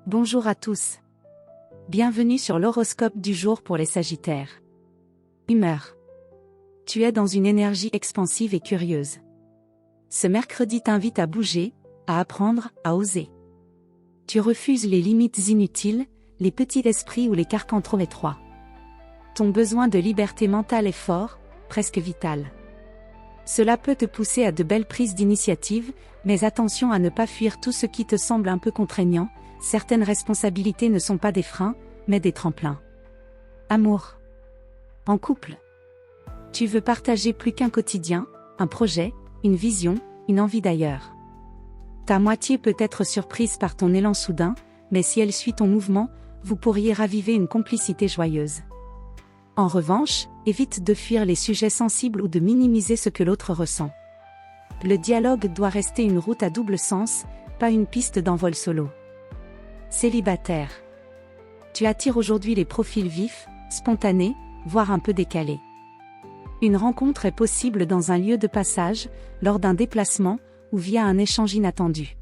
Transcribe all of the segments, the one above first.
Bonjour à tous. Bienvenue sur l'horoscope du jour pour les Sagittaires. Humeur. Tu es dans une énergie expansive et curieuse. Ce mercredi t'invite à bouger, à apprendre, à oser. Tu refuses les limites inutiles, les petits esprits ou les carcans trop étroits. Ton besoin de liberté mentale est fort, presque vital. Cela peut te pousser à de belles prises d'initiative, mais attention à ne pas fuir tout ce qui te semble un peu contraignant. Certaines responsabilités ne sont pas des freins, mais des tremplins. Amour. En couple. Tu veux partager plus qu'un quotidien, un projet, une vision, une envie d'ailleurs. Ta moitié peut être surprise par ton élan soudain, mais si elle suit ton mouvement, vous pourriez raviver une complicité joyeuse. En revanche, évite de fuir les sujets sensibles ou de minimiser ce que l'autre ressent. Le dialogue doit rester une route à double sens, pas une piste d'envol solo. Célibataire. Tu attires aujourd'hui les profils vifs, spontanés, voire un peu décalés. Une rencontre est possible dans un lieu de passage, lors d'un déplacement, ou via un échange inattendu.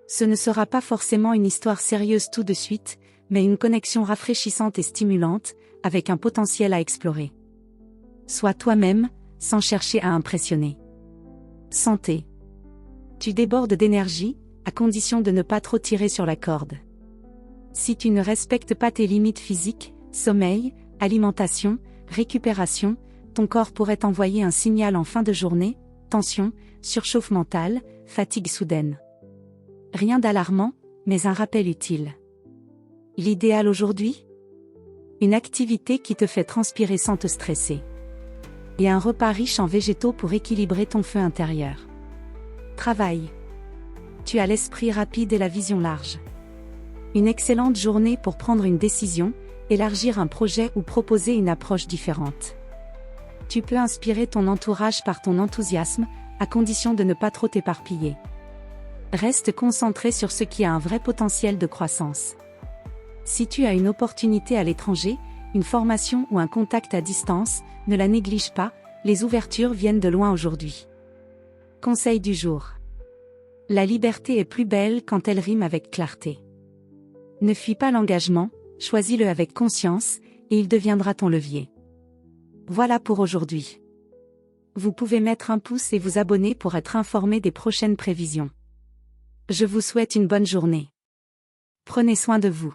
Ce ne sera pas forcément une histoire sérieuse tout de suite, mais une connexion rafraîchissante et stimulante, avec un potentiel à explorer. Sois toi-même, sans chercher à impressionner. Santé. Tu débordes d'énergie, à condition de ne pas trop tirer sur la corde. Si tu ne respectes pas tes limites physiques, sommeil, alimentation, récupération, ton corps pourrait envoyer un signal en fin de journée, tension, surchauffe mentale, fatigue soudaine. Rien d'alarmant, mais un rappel utile. L'idéal aujourd'hui ? Une activité qui te fait transpirer sans te stresser. Et un repas riche en végétaux pour équilibrer ton feu intérieur. Travail. Tu as l'esprit rapide et la vision large. Une excellente journée pour prendre une décision, élargir un projet ou proposer une approche différente. Tu peux inspirer ton entourage par ton enthousiasme, à condition de ne pas trop t'éparpiller. Reste concentré sur ce qui a un vrai potentiel de croissance. Si tu as une opportunité à l'étranger, une formation ou un contact à distance, ne la néglige pas, les ouvertures viennent de loin aujourd'hui. Conseil du jour. La liberté est plus belle quand elle rime avec clarté. Ne fuis pas l'engagement, choisis-le avec conscience, et il deviendra ton levier. Voilà pour aujourd'hui. Vous pouvez mettre un pouce et vous abonner pour être informé des prochaines prévisions. Je vous souhaite une bonne journée. Prenez soin de vous.